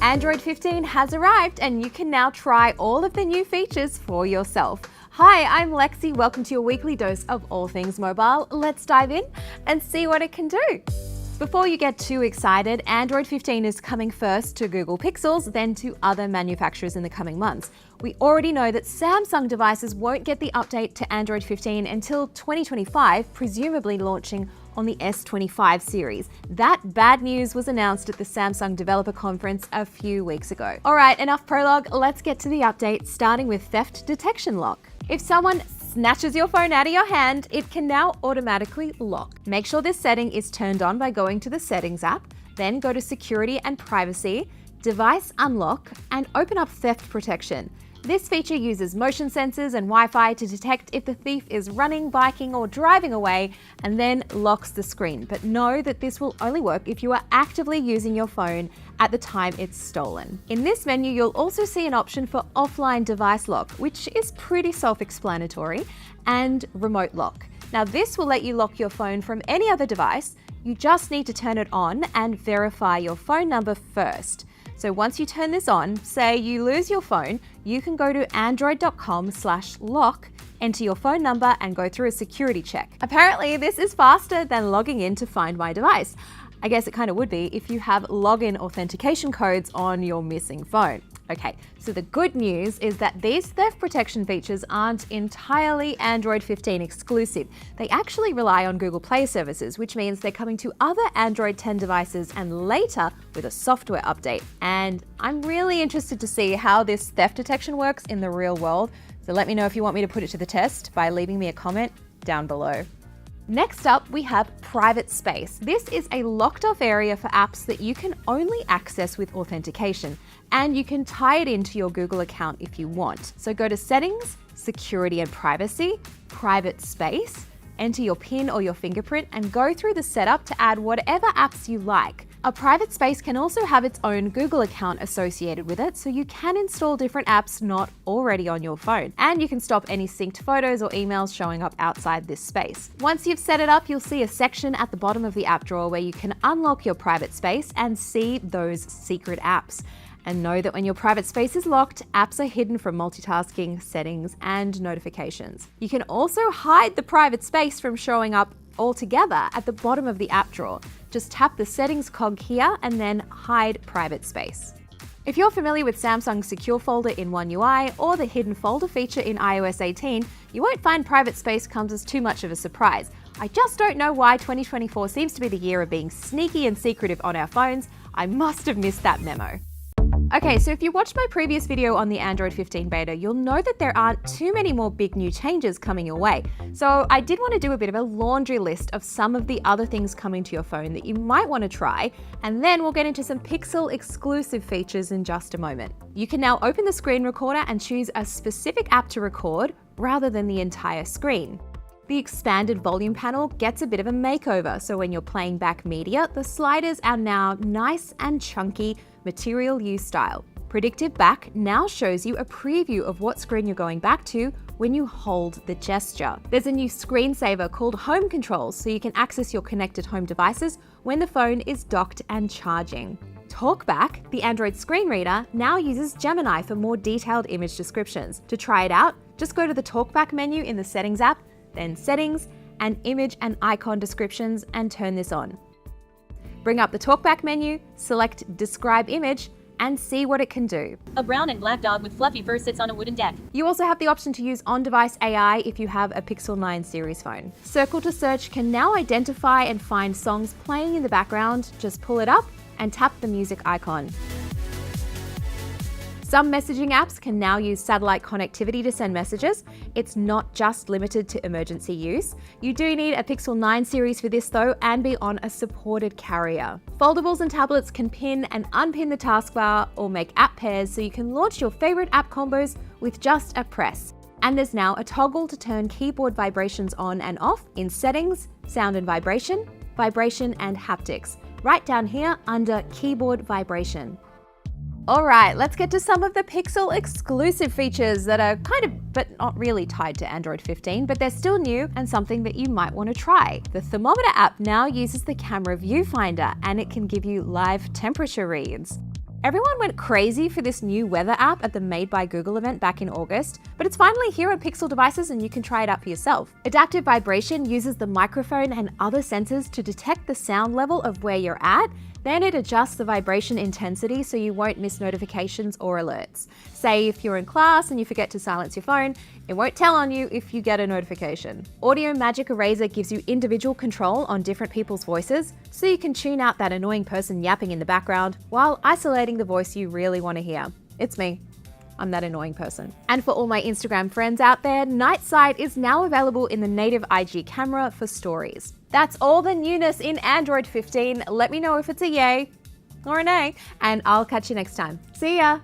Android 15 has arrived and you can now try all of the new features for yourself. Hi, I'm Lexi. Welcome to your weekly dose of all things mobile. Let's dive in and see what it can do. Before you get too excited, Android 15 is coming first to Google Pixels, then to other manufacturers in the coming months. We already know that Samsung devices won't get the update to Android 15 until 2025, presumably launching on the S25 series. That bad news was announced at the Samsung Developer Conference a few weeks ago. All right, enough prologue, let's get to the update, starting with theft detection lock. If someone snatches your phone out of your hand, it can now automatically lock. Make sure this setting is turned on by going to the Settings app, then go to Security and Privacy, Device Unlock, and open up Theft Protection. This feature uses motion sensors and Wi-Fi to detect if the thief is running, biking, or driving away, and then locks the screen. But know that this will only work if you are actively using your phone at the time it's stolen. In this menu, you'll also see an option for offline device lock, which is pretty self-explanatory, and remote lock. Now, this will let you lock your phone from any other device. You just need to turn it on and verify your phone number first. So once you turn this on, say you lose your phone, you can go to android.com/lock, enter your phone number, and go through a security check. Apparently, this is faster than logging in to find my device. I guess it kind of would be if you have login authentication codes on your missing phone. Okay, so the good news is that these theft protection features aren't entirely Android 15 exclusive. They actually rely on Google Play services, which means they're coming to other Android 10 devices and later with a software update. And I'm really interested to see how this theft detection works in the real world. So let me know if you want me to put it to the test by leaving me a comment down below. Next up, we have private space. This is a locked off area for apps that you can only access with authentication, and you can tie it into your Google account if you want. So go to Settings, Security and Privacy, Private Space, enter your PIN or your fingerprint, and go through the setup to add whatever apps you like. A private space can also have its own Google account associated with it, so you can install different apps not already on your phone. And you can stop any synced photos or emails showing up outside this space. Once you've set it up, you'll see a section at the bottom of the app drawer where you can unlock your private space and see those secret apps. And know that when your private space is locked, apps are hidden from multitasking, settings, and notifications. You can also hide the private space from showing up altogether at the bottom of the app drawer. Just tap the settings cog here and then hide private space. If you're familiar with Samsung's Secure Folder in One UI or the Hidden Folder feature in iOS 18, you won't find private space comes as too much of a surprise. I just don't know why 2024 seems to be the year of being sneaky and secretive on our phones. I must have missed that memo. Okay, so if you watched my previous video on the Android 15 beta, you'll know that there aren't too many more big new changes coming your way. So I did want to do a bit of a laundry list of some of the other things coming to your phone that you might want to try, and then we'll get into some Pixel exclusive features in just a moment. You can now open the screen recorder and choose a specific app to record rather than the entire screen. The expanded volume panel gets a bit of a makeover, so when you're playing back media, the sliders are now nice and chunky Material U style. Predictive Back now shows you a preview of what screen you're going back to when you hold the gesture. There's a new screensaver called Home Controls, so you can access your connected home devices when the phone is docked and charging. Talkback, the Android screen reader, now uses Gemini for more detailed image descriptions. To try it out, just go to the Talkback menu in the Settings app, then Settings and Image and Icon Descriptions, and turn this on. Bring up the Talkback menu, select Describe Image, and see what it can do. A brown and black dog with fluffy fur sits on a wooden deck. You also have the option to use on-device AI if you have a Pixel 9 series phone. Circle to Search can now identify and find songs playing in the background. Just pull it up and tap the music icon. Some messaging apps can now use satellite connectivity to send messages. It's not just limited to emergency use. You do need a Pixel 9 series for this though, and be on a supported carrier. Foldables and tablets can pin and unpin the taskbar or make app pairs so you can launch your favorite app combos with just a press. And there's now a toggle to turn keyboard vibrations on and off in Settings, Sound and Vibration, Vibration and Haptics, right down here under Keyboard Vibration. All right, let's get to some of the Pixel exclusive features that are kind of, but not really tied to Android 15, but they're still new and something that you might want to try. The thermometer app now uses the camera viewfinder and it can give you live temperature reads. Everyone went crazy for this new weather app at the Made by Google event back in August, but it's finally here on Pixel devices and you can try it out for yourself. Adaptive vibration uses the microphone and other sensors to detect the sound level of where you're at. Then it adjusts the vibration intensity so you won't miss notifications or alerts. Say if you're in class and you forget to silence your phone, it won't tell on you if you get a notification. Audio Magic Eraser gives you individual control on different people's voices, so you can tune out that annoying person yapping in the background while isolating the voice you really want to hear. It's me. I'm that annoying person. And for all my Instagram friends out there, Night Sight is now available in the native IG camera for stories. That's all the newness in Android 15. Let me know if it's a yay or a nay, and I'll catch you next time. See ya!